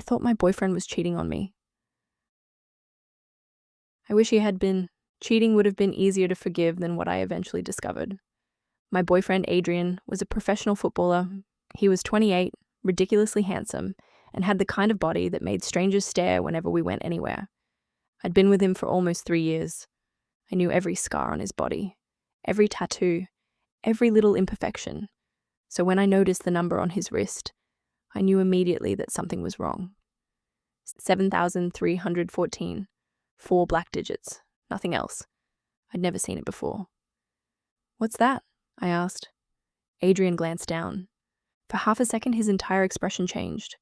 thought my boyfriend was cheating on me. I wish he had been. Cheating would have been easier to forgive than what I eventually discovered. My boyfriend, Adrian, was a professional footballer. He was 28, ridiculously handsome, and had the kind of body that made strangers stare whenever we went anywhere. I'd been with him for almost 3 years. I knew every scar on his body, every tattoo, every little imperfection. So when I noticed the number on his wrist, I knew immediately that something was wrong. 7,314. 4 black digits. Nothing else. I'd never seen it before. "What's that?" I asked. Adrian glanced down. For half a second, his entire expression changed.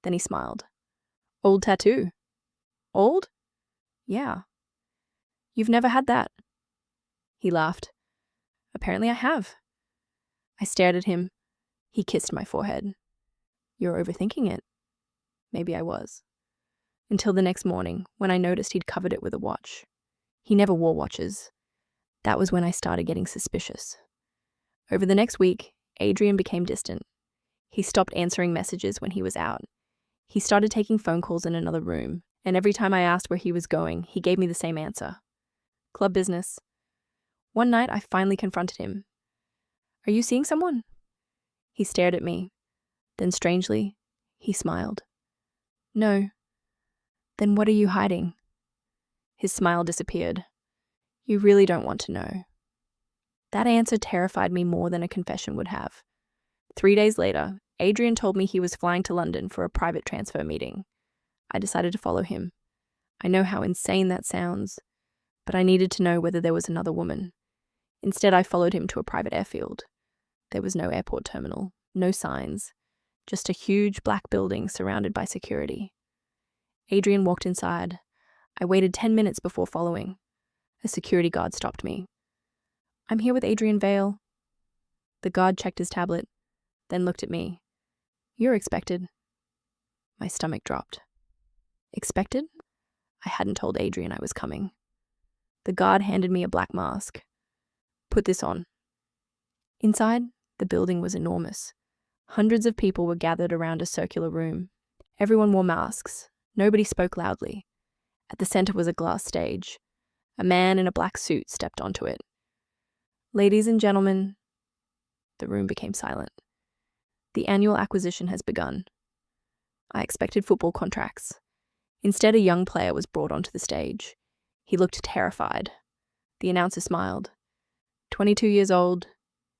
Then he smiled. "Old tattoo." "Old?" "Yeah." "You've never had that?" He laughed. "Apparently I have." I stared at him. He kissed my forehead. "You're overthinking it." Maybe I was. Until the next morning, when I noticed he'd covered it with a watch. He never wore watches. That was when I started getting suspicious. Over the next week, Adrian became distant. He stopped answering messages when he was out. He started taking phone calls in another room, and every time I asked where he was going, he gave me the same answer. Club business. One night, I finally confronted him. "Are you seeing someone?" He stared at me. Then strangely, he smiled. "No." "Then what are you hiding?" His smile disappeared. "You really don't want to know." That answer terrified me more than a confession would have. 3 days later, Adrian told me he was flying to London for a private transfer meeting. I decided to follow him. I know how insane that sounds, but I needed to know whether there was another woman. Instead, I followed him to a private airfield. There was no airport terminal, no signs, just a huge black building surrounded by security. Adrian walked inside. I waited 10 minutes before following. A security guard stopped me. "I'm here with Adrian Vale." The guard checked his tablet, then looked at me. "You're expected." My stomach dropped. Expected? I hadn't told Adrian I was coming. The guard handed me a black mask. "Put this on." Inside, the building was enormous. Hundreds of people were gathered around a circular room. Everyone wore masks. Nobody spoke loudly. At the center was a glass stage. A man in a black suit stepped onto it. "Ladies and gentlemen," the room became silent. "The annual acquisition has begun." I expected football contracts. Instead, a young player was brought onto the stage. He looked terrified. The announcer smiled. 22 years old,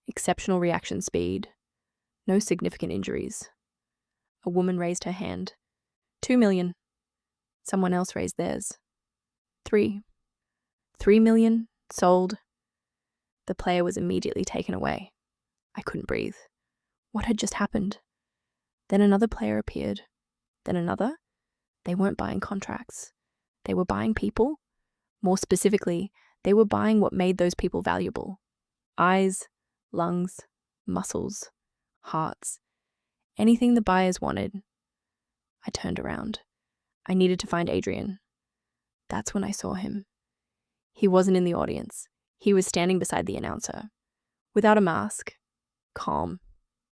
exceptional reaction speed, no significant injuries. A woman raised her hand. 2 million. Someone else raised theirs. 3. 3 million, sold. The player was immediately taken away. I couldn't breathe. What had just happened? Then another player appeared. Then another. They weren't buying contracts. They were buying people. More specifically, they were buying what made those people valuable. Eyes, lungs, muscles, hearts. Anything the buyers wanted. I turned around. I needed to find Adrian. That's when I saw him. He wasn't in the audience. He was standing beside the announcer. Without a mask. Calm.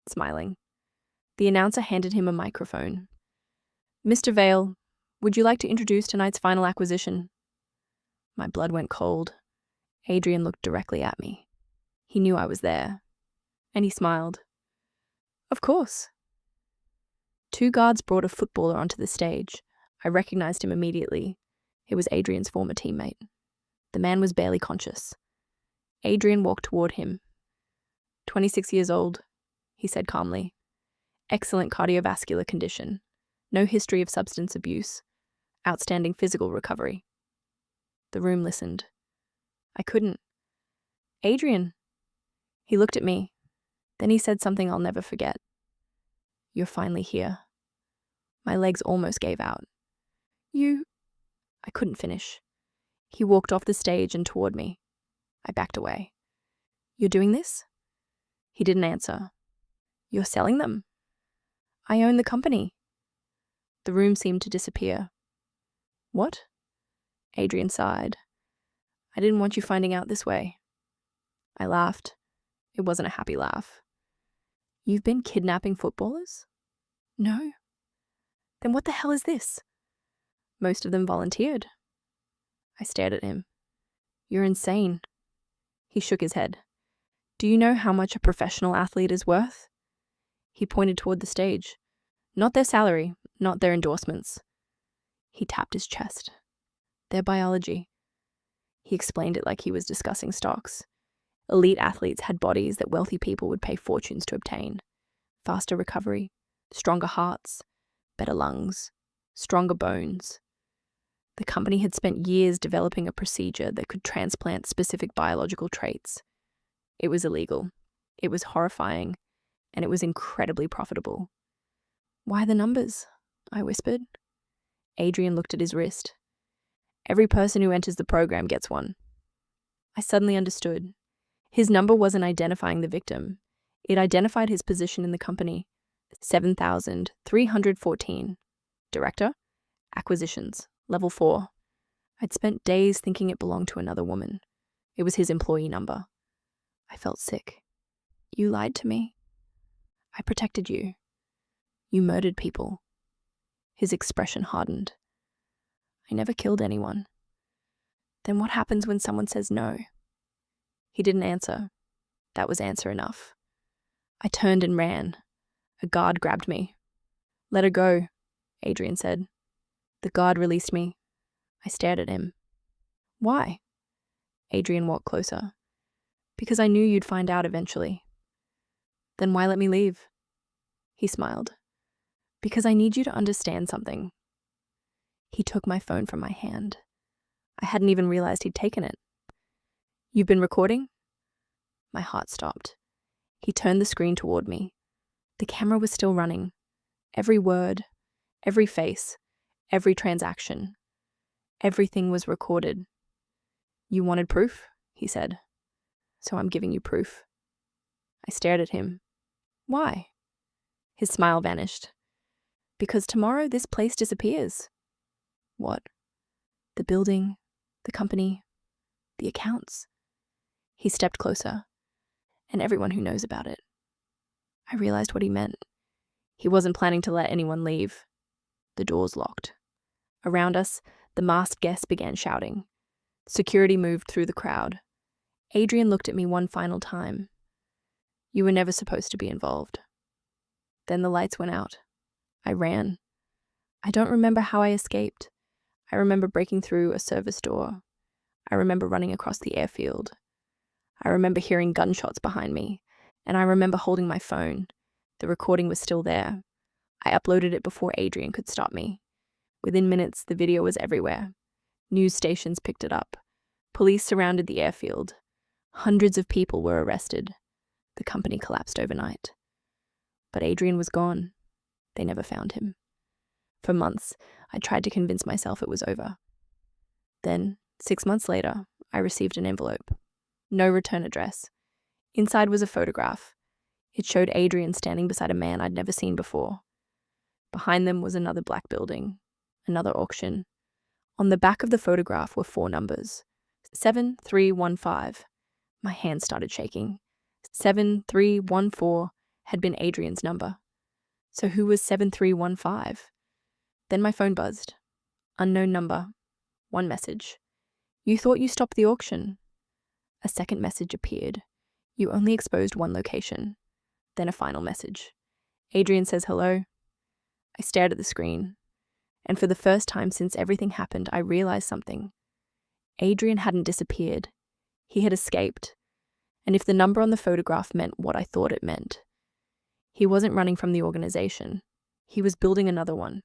Smiling. The announcer handed him a microphone. "Mr. Vale, would you like to introduce tonight's final acquisition?" My blood went cold. Adrian looked directly at me. He knew I was there. And he smiled. "Of course." 2 guards brought a footballer onto the stage. I recognized him immediately. It was Adrian's former teammate. The man was barely conscious. Adrian walked toward him. 26 years old, he said calmly. Excellent cardiovascular condition. No history of substance abuse. Outstanding physical recovery. The room listened. I couldn't. "Adrian." He looked at me. Then he said something I'll never forget. "You're finally here." My legs almost gave out. "You..." I couldn't finish. He walked off the stage and toward me. I backed away. "You're doing this?" He didn't answer. "You're selling them?" "I own the company." The room seemed to disappear. "What?" Adrian sighed. "I didn't want you finding out this way." I laughed. It wasn't a happy laugh. "You've been kidnapping footballers?" "No." Then what the hell is this? Most of them volunteered. I stared at him. You're insane. He shook his head. Do you know how much a professional athlete is worth? He pointed toward the stage. Not their salary, not their endorsements. He tapped his chest. Their biology. He explained it like he was discussing stocks. Elite athletes had bodies that wealthy people would pay fortunes to obtain. Faster recovery, stronger hearts, better lungs, stronger bones. The company had spent years developing a procedure that could transplant specific biological traits. It was illegal. It was horrifying. And it was incredibly profitable. Why the numbers? I whispered. Adrian looked at his wrist. Every person who enters the program gets one. I suddenly understood. His number wasn't identifying the victim. It identified his position in the company. 7,314. Director? Acquisitions. Level 4. I'd spent days thinking it belonged to another woman. It was his employee number. I felt sick. You lied to me. I protected you. You murdered people. His expression hardened. I never killed anyone. Then what happens when someone says no? He didn't answer. That was answer enough. I turned and ran. A guard grabbed me. Let her go, Adrian said. The guard released me. I stared at him. Why? Adrian walked closer. Because I knew you'd find out eventually. Then why let me leave? He smiled. Because I need you to understand something. He took my phone from my hand. I hadn't even realized he'd taken it. You've been recording? My heart stopped. He turned the screen toward me. The camera was still running. Every word, every face, every transaction. Everything was recorded. You wanted proof? He said. So I'm giving you proof. I stared at him. Why? His smile vanished. Because tomorrow this place disappears. What? The building, the company, the accounts. He stepped closer, and everyone who knows about it. I realized what he meant. He wasn't planning to let anyone leave. The doors locked. Around us, the masked guests began shouting. Security moved through the crowd. Adrian looked at me one final time. You were never supposed to be involved. Then the lights went out. I ran. I don't remember how I escaped. I remember breaking through a service door. I remember running across the airfield. I remember hearing gunshots behind me, and I remember holding my phone. The recording was still there. I uploaded it before Adrian could stop me. Within minutes, the video was everywhere. News stations picked it up. Police surrounded the airfield. Hundreds of people were arrested. The company collapsed overnight. But Adrian was gone. They never found him. For months, I tried to convince myself it was over. Then, 6 months later, I received an envelope. No return address. Inside was a photograph. It showed Adrian standing beside a man I'd never seen before. Behind them was another black building, another auction. On the back of the photograph were 4 numbers. 7315. My hand started shaking. 7314 had been Adrian's number. So who was 7315? Then my phone buzzed. Unknown number. 1 message. You thought you stopped the auction. A second message appeared. You only exposed 1 location. Then a final message. Adrian says hello. I stared at the screen. And for the first time since everything happened, I realized something. Adrian hadn't disappeared. He had escaped. And if the number on the photograph meant what I thought it meant, he wasn't running from the organization. He was building another one.